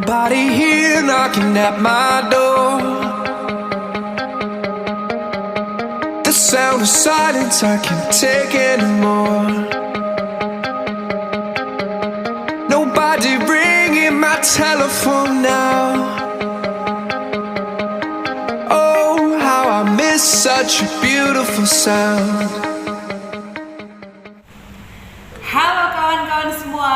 Nobody here knocking at my door. The sound of silence, I can't take anymore. Nobody ringing my telephone now. Oh, how I miss such a beautiful sound. Halo kawan-kawan semua,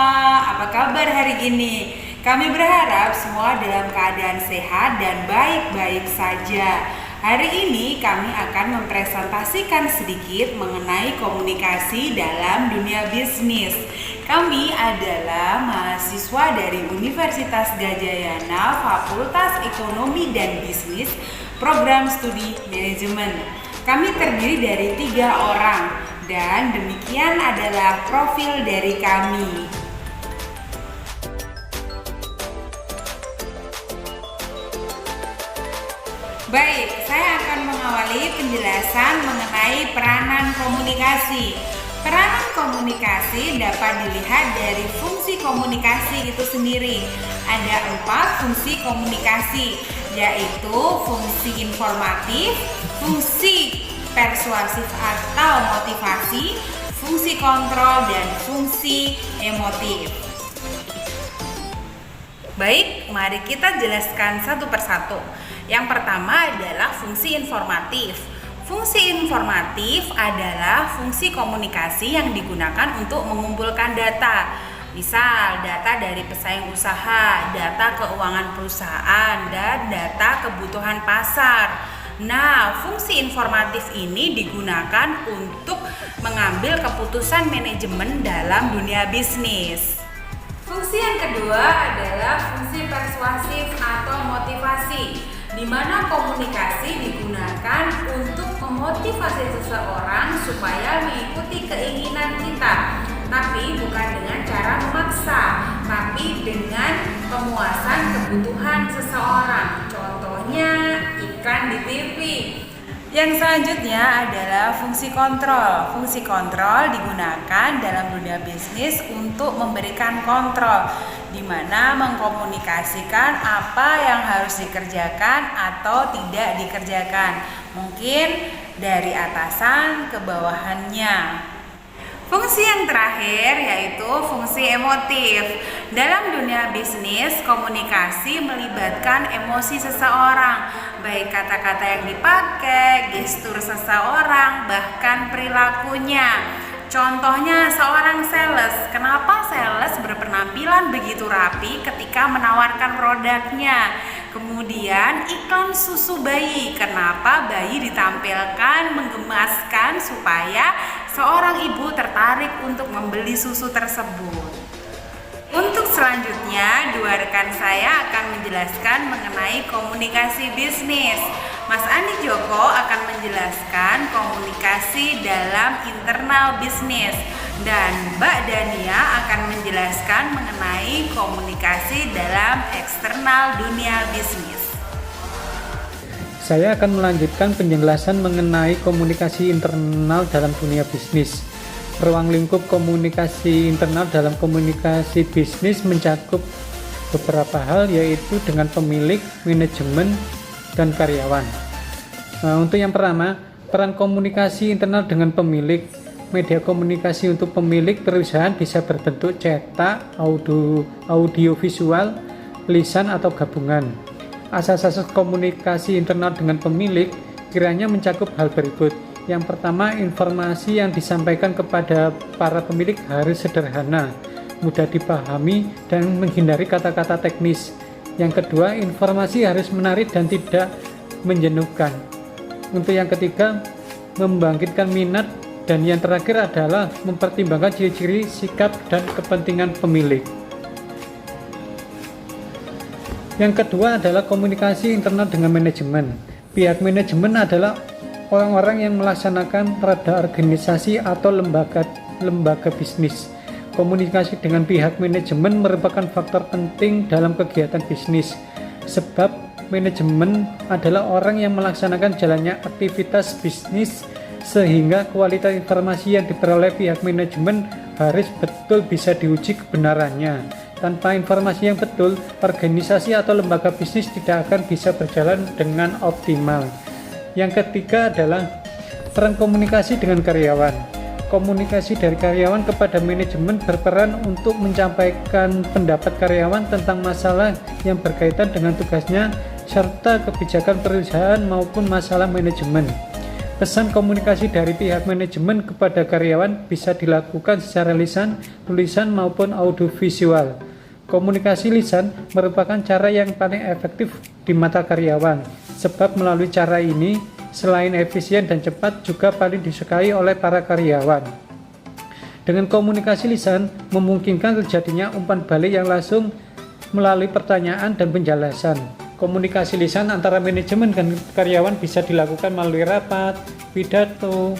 apa kabar hari ini? Kami berharap semua dalam keadaan sehat dan baik-baik saja. Hari ini kami akan mempresentasikan sedikit mengenai komunikasi dalam dunia bisnis. Kami adalah mahasiswa dari Universitas Gadjah Yana, Fakultas Ekonomi dan Bisnis, Program Studi Manajemen. Kami terdiri dari 3 orang dan demikian adalah profil dari kami. Baik, saya akan mengawali penjelasan mengenai peranan komunikasi. Peranan komunikasi dapat dilihat dari fungsi komunikasi itu sendiri. Ada 4 fungsi komunikasi, yaitu fungsi informatif, fungsi persuasif atau motivasi, fungsi kontrol, dan fungsi emotif. Baik, mari kita jelaskan satu persatu. Yang pertama adalah fungsi informatif. Fungsi informatif adalah fungsi komunikasi yang digunakan untuk mengumpulkan data. Misal, data dari pesaing usaha, data keuangan perusahaan, dan data kebutuhan pasar. Nah, fungsi informatif ini digunakan untuk mengambil keputusan manajemen dalam dunia bisnis. Fungsi yang kedua adalah fungsi persuasif atau motivasi, di mana komunikasi digunakan untuk memotivasi seseorang supaya mengikuti keinginan kita, tapi bukan dengan cara memaksa, tapi dengan pemuasan kebutuhan seseorang. Contohnya iklan di TV. Yang selanjutnya adalah fungsi kontrol. Fungsi kontrol digunakan dalam dunia bisnis untuk memberikan kontrol, di mana mengkomunikasikan apa yang harus dikerjakan atau tidak dikerjakan, mungkin dari atasan ke bawahannya. Fungsi yang terakhir yaitu fungsi emotif. Dalam dunia bisnis, komunikasi melibatkan emosi seseorang, baik kata-kata yang dipakai, gestur seseorang, bahkan perilakunya. Contohnya seorang sales. Kenapa sales berpenampilan begitu rapi ketika menawarkan produknya? Kemudian iklan susu bayi. Kenapa bayi ditampilkan menggemaskan supaya seorang ibu tertarik untuk membeli susu tersebut? Untuk selanjutnya, 2 rekan saya akan menjelaskan mengenai komunikasi bisnis. Mas Andi Joko akan menjelaskan komunikasi dalam internal bisnis, dan Mbak Dania akan menjelaskan mengenai komunikasi dalam eksternal dunia bisnis. Saya akan melanjutkan penjelasan mengenai komunikasi internal dalam dunia bisnis. Ruang lingkup komunikasi internal dalam komunikasi bisnis mencakup beberapa hal, yaitu dengan pemilik, manajemen, dan karyawan. Nah, untuk yang pertama, peran komunikasi internal dengan pemilik. Media komunikasi untuk pemilik perusahaan bisa berbentuk cetak, audio visual, lisan, atau gabungan. Asas-asas komunikasi internal dengan pemilik kiranya mencakup hal berikut. Yang pertama, informasi yang disampaikan kepada para pemilik harus sederhana, mudah dipahami, dan menghindari kata-kata teknis. Yang kedua, informasi harus menarik dan tidak menjenuhkan. Untuk yang ketiga, membangkitkan minat. Dan yang terakhir adalah mempertimbangkan ciri-ciri, sikap, dan kepentingan pemilik. Yang kedua adalah komunikasi internal dengan manajemen. Pihak manajemen adalah orang-orang yang melaksanakan roda organisasi atau lembaga bisnis. Komunikasi dengan pihak manajemen merupakan faktor penting dalam kegiatan bisnis, sebab manajemen adalah orang yang melaksanakan jalannya aktivitas bisnis, sehingga kualitas informasi yang diperoleh pihak manajemen harus betul bisa diuji kebenarannya. Tanpa informasi yang betul, organisasi atau lembaga bisnis tidak akan bisa berjalan dengan optimal. Yang ketiga adalah peran komunikasi dengan karyawan. Komunikasi dari karyawan kepada manajemen berperan untuk menyampaikan pendapat karyawan tentang masalah yang berkaitan dengan tugasnya serta kebijakan perusahaan maupun masalah manajemen. Pesan komunikasi dari pihak manajemen kepada karyawan bisa dilakukan secara lisan, tulisan maupun audiovisual. Komunikasi lisan merupakan cara yang paling efektif di mata karyawan, sebab melalui cara ini selain efisien dan cepat juga paling disukai oleh para karyawan. Dengan komunikasi lisan memungkinkan terjadinya umpan balik yang langsung melalui pertanyaan dan penjelasan. Komunikasi lisan antara manajemen dan karyawan bisa dilakukan melalui rapat, pidato,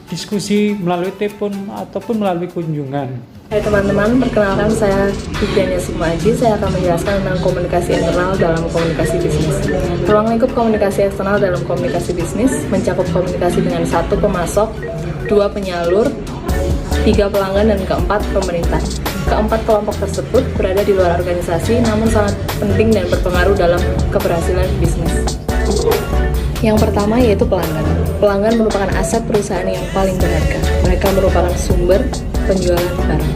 diskusi, melalui telepon ataupun melalui kunjungan. Hai teman-teman, perkenalkan saya Viviania Sukma Aji. Saya akan menjelaskan tentang komunikasi internal dalam komunikasi bisnis. Ruang lingkup komunikasi eksternal dalam komunikasi bisnis mencakup komunikasi dengan 1 pemasok, 2 penyalur, 3 pelanggan, dan 4 pemerintah. Keempat kelompok tersebut berada di luar organisasi namun sangat penting dan berpengaruh dalam keberhasilan bisnis. Yang pertama yaitu pelanggan. Pelanggan merupakan aset perusahaan yang paling berharga. Mereka merupakan sumber penjualan barang.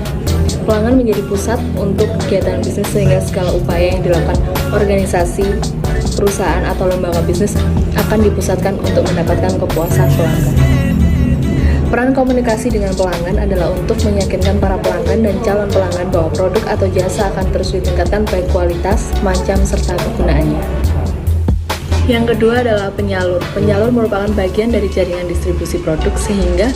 Pelanggan menjadi pusat untuk kegiatan bisnis sehingga segala upaya yang dilakukan organisasi, perusahaan atau lembaga bisnis akan dipusatkan untuk mendapatkan kepuasan pelanggan. Peran komunikasi dengan pelanggan adalah untuk meyakinkan para pelanggan dan calon pelanggan bahwa produk atau jasa akan terus ditingkatkan baik kualitas, macam, serta kegunaannya. Yang kedua adalah penyalur. Penyalur merupakan bagian dari jaringan distribusi produk sehingga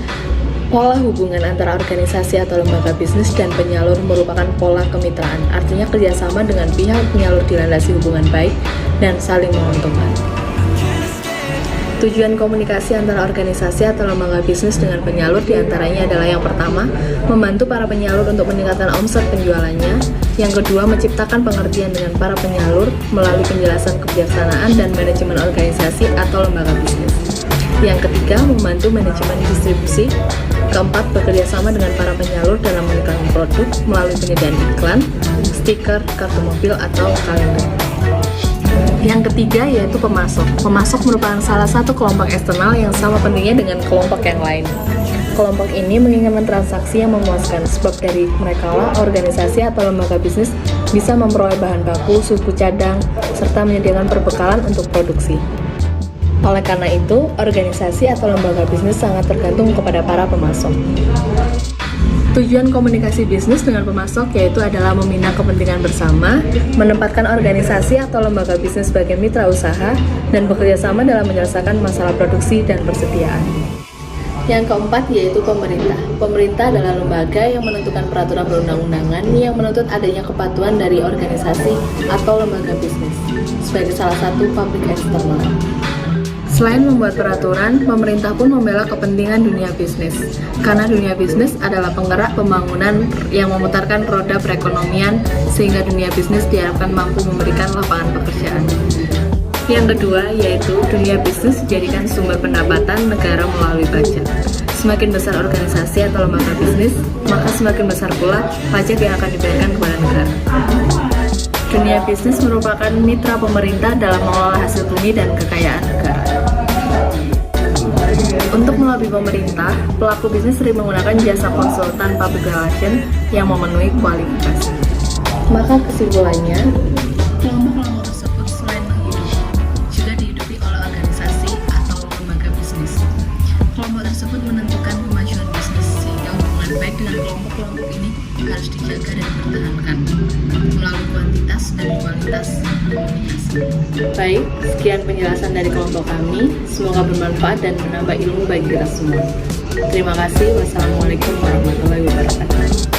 pola hubungan antara organisasi atau lembaga bisnis dan penyalur merupakan pola kemitraan, artinya kerjasama dengan pihak penyalur dilandasi hubungan baik dan saling menguntungkan. Tujuan komunikasi antara organisasi atau lembaga bisnis dengan penyalur diantaranya adalah yang pertama, membantu para penyalur untuk meningkatkan omset penjualannya. Yang kedua, menciptakan pengertian dengan para penyalur melalui penjelasan kebijaksanaan dan manajemen organisasi atau lembaga bisnis. Yang ketiga, membantu manajemen distribusi. Keempat, bekerja sama dengan para penyalur dalam meningkatkan produk melalui penyediaan iklan, stiker, kartu mobil, atau kalender. Yang ketiga yaitu pemasok. Pemasok merupakan salah satu kelompok eksternal yang sama pentingnya dengan kelompok yang lain. Kelompok ini menginginkan transaksi yang memuaskan, sebab dari mereka lah organisasi atau lembaga bisnis bisa memperoleh bahan baku, suku cadang, serta menyediakan perbekalan untuk produksi. Oleh karena itu, organisasi atau lembaga bisnis sangat tergantung kepada para pemasok. Tujuan komunikasi bisnis dengan pemasok yaitu adalah membina kepentingan bersama, menempatkan organisasi atau lembaga bisnis sebagai mitra usaha, dan bekerja sama dalam menyelesaikan masalah produksi dan persediaan. Yang keempat yaitu pemerintah. Pemerintah adalah lembaga yang menentukan peraturan perundang-undangan yang menuntut adanya kepatuhan dari organisasi atau lembaga bisnis sebagai salah satu publik eksternal. Selain membuat peraturan, pemerintah pun membela kepentingan dunia bisnis. Karena dunia bisnis adalah penggerak pembangunan yang memutarkan roda perekonomian sehingga dunia bisnis diharapkan mampu memberikan lapangan pekerjaan. Yang kedua yaitu dunia bisnis dijadikan sumber pendapatan negara melalui pajak. Semakin besar organisasi atau lembaga bisnis, maka semakin besar pula pajak yang akan dibayarkan kepada negara. Dunia bisnis merupakan mitra pemerintah dalam mengelola hasil bumi dan kekayaan negara. Untuk melobi pemerintah, pelaku bisnis sering menggunakan jasa konsultan public relation yang memenuhi kualifikasi. Maka kesimpulannya, kelompok-kelompok tersebut selain menghidupi, juga dihidupi oleh organisasi atau lembaga bisnis. Kelompok tersebut menentukan kemajuan bisnis, sehingga hubungan baik dengan kelompok-kelompok ini harus dijaga dan dipertahankan melalui kuantitas dan kualitas komunikasi. Baik, sekian penjelasan dari kelompok kami. Semoga bermanfaat dan menambah ilmu bagi kita semua. Terima kasih. Wassalamualaikum warahmatullahi wabarakatuh.